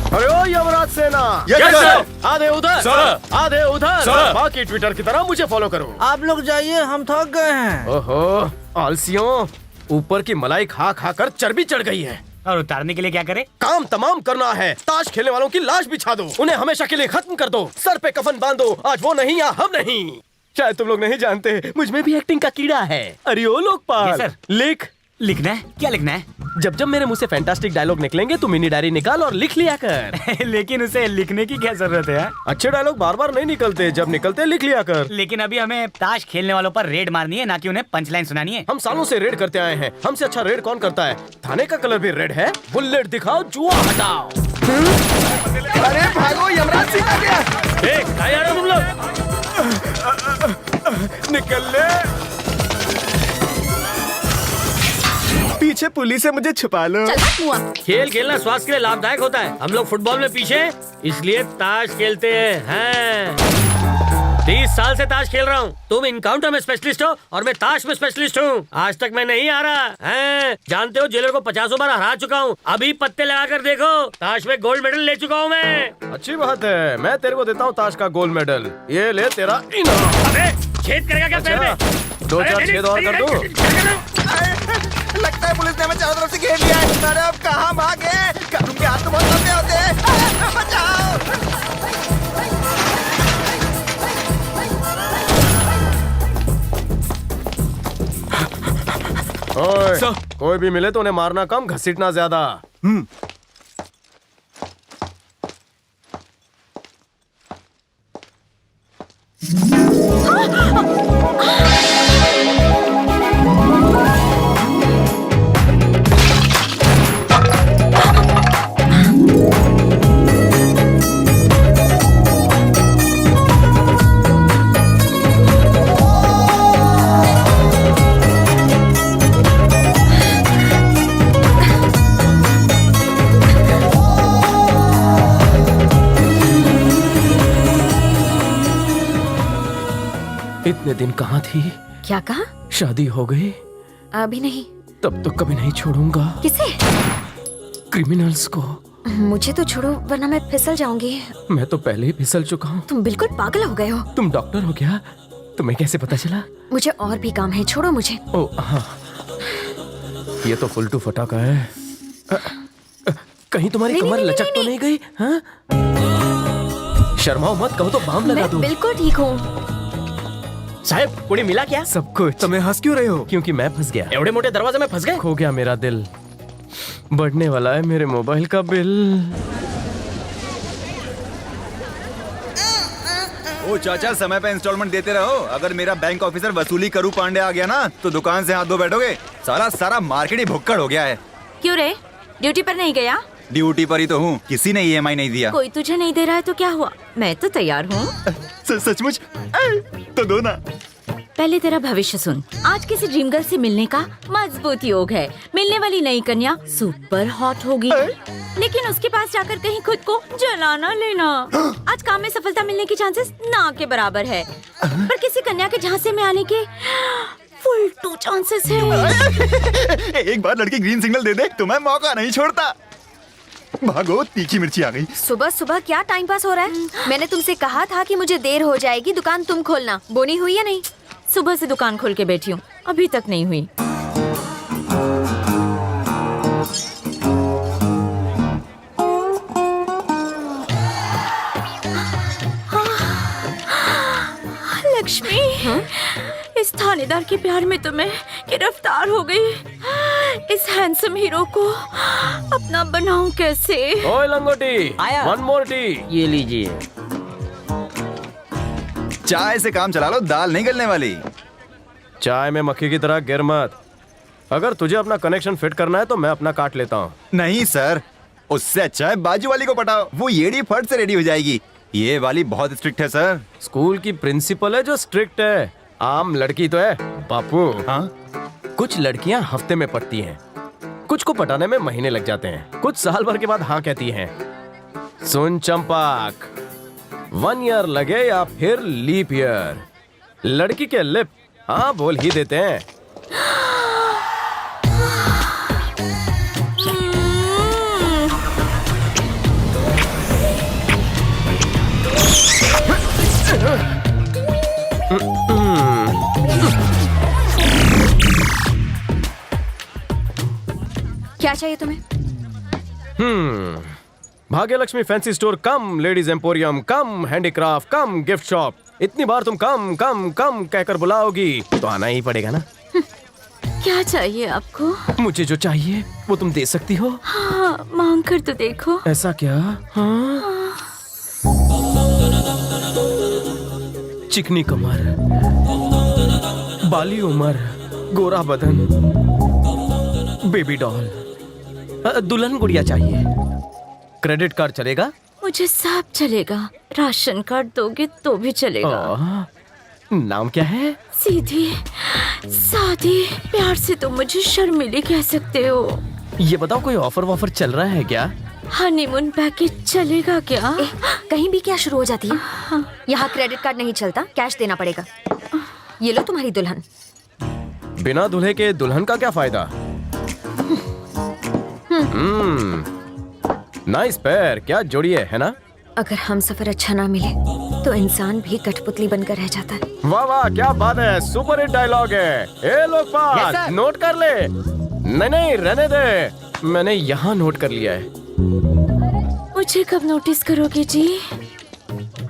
अरे ओ यमराज सेना, आधे उधर आधे उधर, बाकी ट्विटर की तरह मुझे फॉलो करो। आप लोग जाइए, हम थक गए हैं। ओहो आलसियों, ऊपर की मलाई खा खा कर चर्बी चढ़ गई है। और उतारने के लिए क्या करे? काम तमाम करना है। ताश खेलने वालों की लाश बिछा दो, उन्हें हमेशा के लिए खत्म कर दो, सर पे कफन बांधो। आज वो नहीं या हम नहीं। शायद तुम लोग नहीं जानते, मुझ में भी एक्टिंग का कीड़ा है। अरे ओ लोकपाल, सर। लिखना है? क्या लिखना है? जब मेरे मुंह से फैंटास्टिक डायलॉग निकलेंगे तो मिनी डायरी निकाल और लिख लिया कर। लेकिन उसे लिखने की क्या जरूरत है? अच्छे डायलॉग बार बार नहीं निकलते, जब निकलते लिख लिया कर। लेकिन अभी हमें ताश खेलने वालों पर रेड मारनी है, ना कि उन्हें पंचलाइन सुनानी है। हम सालों से रेड करते आए हैं, हमसे अच्छा रेड कौन करता है? थाने का कलर भी रेड है। बुलेट दिखाओ, जुआ हटाओ। अरे भागो, यमराज सिंह आ गया। कहाँ जा रहे हो तुम लोग? निकल ले। पीछे पुलिस है, मुझे छुपा लो। खेल खेलना स्वास्थ्य के लिए लाभदायक होता है। हम लोग फुटबॉल में पीछे इसलिए ताश खेलते हैं। 30 साल से ताश खेल रहा हूँ। तुम इनकाउंटर में स्पेशलिस्ट हो और मैं ताश में स्पेशलिस्ट हूँ। आज तक मैं नहीं हारा है। जानते हो, जेलर को 50 बार हरा चुका हूँ। अभी पत्ते लगा कर देखो, ताश में गोल्ड मेडल ले चुका हूँ मैं। अच्छी बात है, मैं तेरे को देता हूँ ताश का गोल्ड मेडल। ये ले तेरा इनाम। अबे छेद करेगा क्या पैर में? 2-4 छेद और कर दूं? लगता है पुलिस ने हमें चारों तरफ से घेर लिया है। अरे अब कहाँ भागे? कानून के हाथ तो बहुत लंबे होते हैं। बचाओ! ओए, कोई भी मिले तो उन्हें मारना कम, घसीटना ज्यादा। इतने दिन कहाँ थी? क्या कहा? शादी हो गई? अभी नहीं। तब तो कभी नहीं छोड़ूंगा। किसे? क्रिमिनल्स को। मुझे तो छोड़ो, वरना मैं फिसल जाऊंगी। मैं तो पहले ही फिसल चुका हूँ। तुम बिल्कुल पागल हो गए हो। तुम डॉक्टर हो क्या? तुम्हें कैसे पता चला? मुझे और भी काम है, छोड़ो मुझे। ओ हाँ, ये तो फुलटू फटाका है। कहीं तुम्हारी कमर लचक तो नहीं गई? हाँ? शर्माओ मत, कहो तो बाम लगा दूं। मैं बिल्कुल ठीक हूँ। साहब, कुड़ी मिला क्या? सब कुछ। तुम्हें हंस क्यों रहे हो? क्योंकि मैं फंस गया। एवढे मोटे दरवाजे में फंस गए? खो गया मेरा दिल। बढ़ने वाला है मेरे मोबाइल का बिल। ओ चाचा, समय पे इंस्टॉलमेंट देते रहो। अगर मेरा बैंक ऑफिसर वसूली करू पांडे आ गया ना, तो दुकान से हाथ धो बैठोगे। सारा मार्केट ही भुक्कड़ हो गया है। क्यों रे, ड्यूटी पर नहीं गया? ड्यूटी पर ही तो हूँ, किसी ने EMI नहीं दिया। कोई तुझे नहीं दे रहा है तो क्या हुआ? मैं तो तैयार हूँ। सचमुच? तो दो ना। पहले तेरा भविष्य सुन। आज किसी ड्रीम गर्ल से मिलने का मजबूत योग है। मिलने वाली नई कन्या सुपर हॉट होगी, लेकिन उसके पास जाकर कहीं खुद को जलाना लेना। आज काम में सफलता मिलने की चांसेस ना के बराबर है, पर किसी कन्या के झांसे में आने के फुल 2 चांसेस है। एक बार लड़की ग्रीन सिग्नल दे दे तो मैं मौका नहीं छोड़ता। भागो, तीखी मिर्ची आ गई। सुबह सुबह क्या टाइम पास हो रहा है? मैंने तुमसे कहा था कि मुझे देर हो जाएगी, दुकान तुम खोलना। बोनी हुई या नहीं? सुबह से दुकान खोल के बैठी हूँ, अभी तक नहीं हुई। लक्ष्मी, इस थानेदार के प्यार में तो मैं गिरफ्तार हो गई। इस हैंडसम हीरो को अपना बनाऊं कैसे? ओए लंगोटी, आया। 1 मोर टी। ये लीजिए। चाय से काम चला लो, दाल नहीं गलने वाली। चाय में मक्खी की तरह गिर मत। अगर तुझे अपना कनेक्शन फिट करना है तो मैं अपना काट लेता हूँ। नहीं सर, उससे अच्छा है बाजू वाली को पटाओ, वो येड़ी फट से रेडी हो जाएगी। ये वाली बहुत स्ट्रिक्ट है सर। स्कूल की प्रिंसिपल है जो स्ट्रिक्ट है, आम लड़की तो है बापू। हाँ? कुछ लड़कियां हफ्ते में पटती हैं, कुछ को पटाने में महीने लग जाते हैं, कुछ साल भर के बाद हाँ कहती हैं। सुन चंपक, 1 ईयर लगे या फिर लीप ईयर, लड़की के लिप हाँ बोल ही देते हैं। क्या चाहिए तुम्हें? भाग्यलक्ष्मी फैंसी स्टोर कम, लेडीज एम्पोरियम कम, हैंडीक्राफ्ट कम, गिफ्ट शॉप। इतनी बार तुम कम कम कम कहकर बुलाओगी तो आना ही पड़ेगा ना। क्या चाहिए आपको? मुझे जो चाहिए वो तुम दे सकती हो। हाँ, मांग कर तो देखो। ऐसा क्या? हाँ? चिकनी कमर, बाली उमर, गोरा बदन, बेबी डॉल, दुल्हन गुड़िया चाहिए। क्रेडिट कार्ड चलेगा? मुझे सब चलेगा। राशन कार्ड दोगे तो भी चलेगा। नाम क्या है? सीधी सादी, प्यार से तुम मुझे शर्मिली कह सकते हो। ये बताओ कोई ऑफर वॉफर चल रहा है क्या? हनीमून पैकेज चलेगा क्या? कहीं भी क्या शुरू हो जाती है? यहाँ क्रेडिट कार्ड नहीं चलता, कैश देना पड़ेगा। ये लो तुम्हारी दुल्हन। बिना दूल्हे के दुल्हन का क्या फायदा? नाइस पेयर, क्या जोड़ी है ना? अगर हम सफर अच्छा ना मिले तो इंसान भी कठपुतली बनकर रह जाता है। वाह वाह, क्या बात है, सुपर हिट डायलॉग है। ए लोकपाल, नोट कर ले। नहीं नहीं, रहने दे, मैंने यहाँ नोट कर लिया है। मुझे कब नोटिस करोगे जी?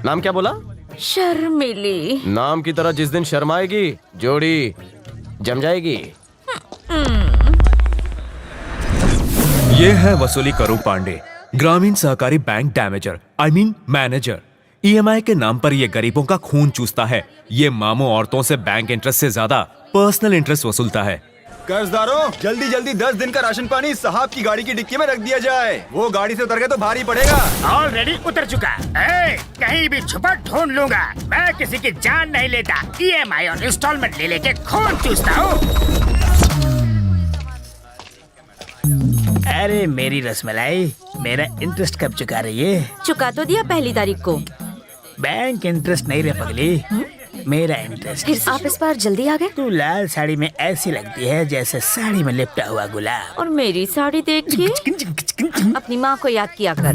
नाम क्या बोला? शर्मिली। नाम की तरह जिस दिन शर्माएगी जोड़ी जम जाएगी। ये है वसूली करू पांडे, ग्रामीण सहकारी बैंक डैमेजर, मैनेजर। ईएमआई के नाम पर ये गरीबों का खून चूसता है। ये मामू औरतों से बैंक इंटरेस्ट से ज्यादा पर्सनल इंटरेस्ट वसूलता है। कर्जदारों, जल्दी जल्दी 10 दिन का राशन पानी साहब की गाड़ी की डिक्की में रख दिया जाए। वो गाड़ी से उतर के तो भारी पड़ेगा। ऑलरेडी उतर चुका। कहीं भी छुपा ढूंढ लूंगा। मैं किसी की जान नहीं लेता। ईएमआई और इंस्टॉलमेंट ले लेके खून चूसता हूँ। अरे मेरी रसमलाई, मेरा इंटरेस्ट कब चुका रही है? चुका तो दिया पहली तारीख को। बैंक इंटरेस्ट नहीं रे पगली, मेरा इंटरेस्ट। फिर आप इस बार जल्दी आ गए। तू लाल साड़ी में ऐसी लगती है जैसे साड़ी में लिपटा हुआ गुलाब। और मेरी साड़ी देख के अपनी माँ को याद किया कर।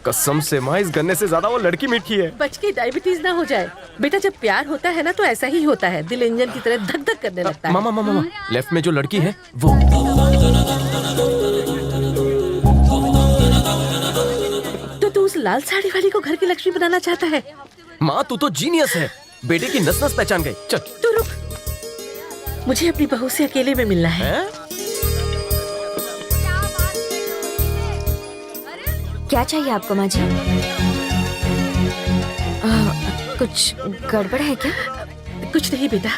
कसम से माँ, इस गन्ने से ज्यादा वो लड़की मीठी है। बच के डायबिटीज ना हो जाए बेटा। जब प्यार होता है ना तो ऐसा ही होता है, दिल इंजन की तरह धक धक करने लगता है। मामा, लेफ्ट में जो लड़की है वो। तो तू उस लाल साड़ी वाली को घर की लक्ष्मी बनाना चाहता है? माँ, तू तो जीनियस है, बेटे की नस नस पहचान गई। चल तू रुक, मुझे अपनी बहू से अकेले में मिलना है। क्या चाहिए आपको माँ जी? कुछ गड़बड़ है क्या? कुछ नहीं बेटा,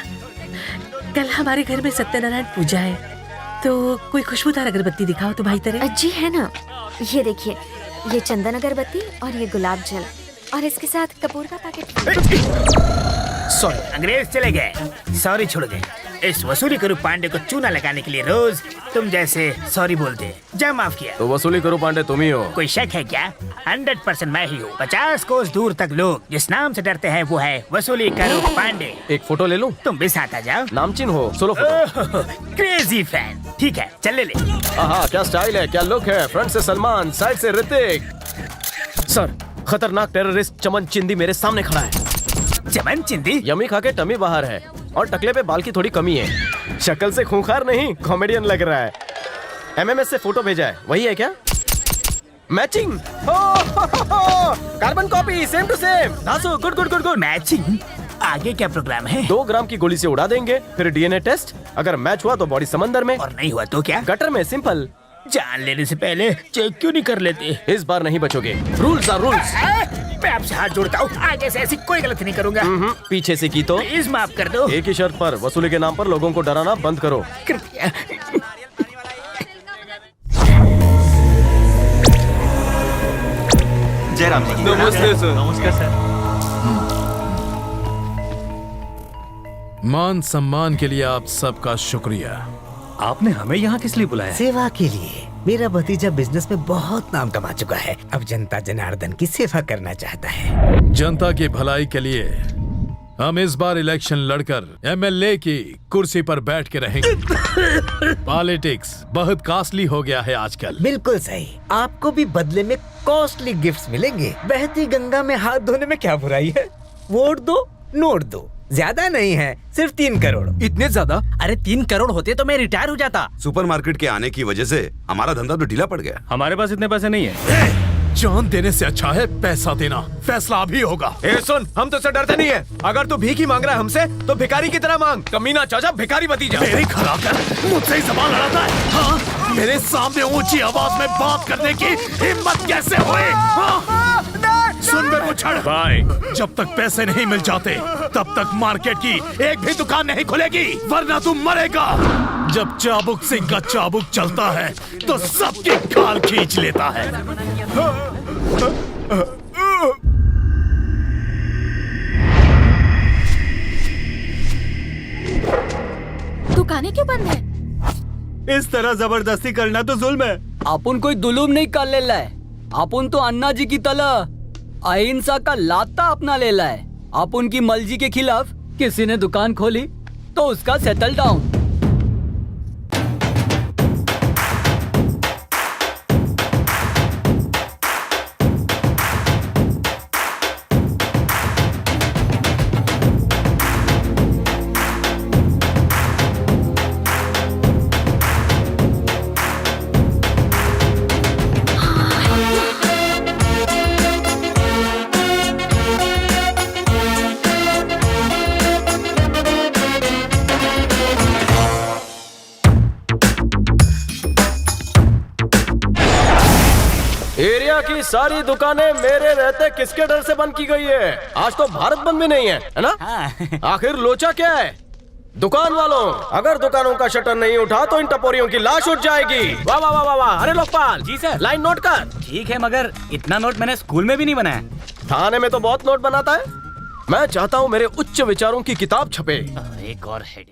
कल हमारे घर में सत्यनारायण पूजा है, तो कोई खुशबूदार अगरबत्ती दिखाओ तुम्हारी तरह। जी है ना, ये देखिए, ये चंदन अगरबत्ती और ये गुलाब जल और इसके साथ कपूर का पैकेट। सॉरी, अंग्रेज चले गए, सॉरी छोड़ गए। इस वसूली करू पांडे को चूना लगाने के लिए रोज तुम जैसे सॉरी बोलते। जब माफ किया। तो वसूली करू पांडे तुम ही हो? कोई शक है क्या? 100% मैं ही हूँ। 50 कोस दूर तक लोग जिस नाम से डरते हैं वो है वसूली करू पांडे। एक फोटो ले लूं? तुम भी साथ आ जाओ। नामचीन हो, सोलो फोटो। Crazy fan. ठीक है, चल ले। हाँ, क्या स्टाइल है, क्या लुक है। फ्रंट से सलमान, साइड से ऋतिक। सर, खतरनाक टेररिस्ट चमन चिंदी मेरे सामने खड़ा है। चमन चिंदी? यमी खा के टमी बाहर है और टकले पे बाल की थोड़ी कमी है। शक्ल से खूंखार नहीं, कॉमेडियन लग रहा है। एमएमएस से फोटो भेजा है, वही है क्या? Matching, carbon copy, same to same. धासु, good good good good. Matching? आगे क्या प्रोग्राम है? 2 ग्राम की गोली से उड़ा देंगे, फिर डीएनए टेस्ट। अगर मैच हुआ तो बॉडी समंदर में, और नहीं हुआ तो क्या? गटर में। सिंपल। जान लेने से पहले चेक क्यों नहीं कर लेते? इस बार नहीं बचोगे। Rules are rules. मैं आपसे हाथ जोड़ता हूँ, आगे से ऐसी कोई गलती नहीं करूंगा। पीछे से की तो प्लीज माफ कर दो। एक ही शर्त पर, वसूली के नाम पर लोगों को डराना बंद करो। कृपया। जयराम जी। नमस्ते सर। नमस्कार सर। मान सम्मान के लिए आप सबका शुक्रिया। आपने हमें यहाँ किस लिए बुलाया? सेवा के लिए। मेरा भतीजा बिजनेस में बहुत नाम कमा चुका है, अब जनता जनार्दन की सेवा करना चाहता है। जनता की भलाई के लिए हम इस बार इलेक्शन लड़कर एमएलए की कुर्सी पर बैठ के रहेंगे। पॉलिटिक्स बहुत कॉस्टली हो गया है आजकल। बिल्कुल सही, आपको भी बदले में कॉस्टली गिफ्ट्स मिलेंगे। बहती गंगा में हाथ धोने में क्या बुराई है? वोट दो, नोट दो, ज्यादा नहीं है, सिर्फ 3 करोड़। इतने ज्यादा? अरे 3 करोड़ होते तो मैं रिटायर हो जाता। सुपरमार्केट के आने की वजह से हमारा धंधा तो ढीला पड़ गया। हमारे पास इतने पैसे नहीं है। जान देने से अच्छा है पैसा देना। फैसला अभी होगा। ए सुन, हम तो से डरते नहीं है। अगर तू भीख ही मांग रहा है हमसे तो भिखारी की तरह मांग। कमीना चाचा, भिखारी भतीजा। मेरी खराब कर मुझसे ही जबान लड़ाता है। हाँ? मेरे सामने ऊंची आवाज में बात करने की हिम्मत कैसे हुई? हाँ? सुन मेरे छड़ भाई, जब तक पैसे नहीं मिल जाते तब तक मार्केट की एक भी दुकान नहीं खुलेगी, वरना तू मरेगा। जब चाबुक सिंह का चाबुक चलता है तो सबकी खाल खींच लेता है। दुकानें क्यों बंद है? इस तरह जबरदस्ती करना तो जुल्म है। अपन कोई जुलूम नहीं कर ले है। अपन तो अन्ना जी की तरह अहिंसा का लाता अपना ले है। अपन की मर्जी के खिलाफ किसी ने दुकान खोली तो उसका सेटल डाउन। एरिया की सारी दुकानें मेरे रहते किसके डर से बंद की गई है? आज तो भारत बंद भी नहीं है ना? आखिर लोचा क्या है? दुकान वालों, अगर दुकानों का शटर नहीं उठा तो इन टपोरियों की लाश उठ जाएगी। वाह वाह वाह वाह वाह। अरे लोकपाल जी सर। लाइन नोट कर। ठीक है, मगर इतना नोट मैंने स्कूल में भी नहीं बनाया। थाने में तो बहुत नोट बनाता है। मैं चाहता हूँ मेरे उच्च विचारों की किताब छपे। एक और हेड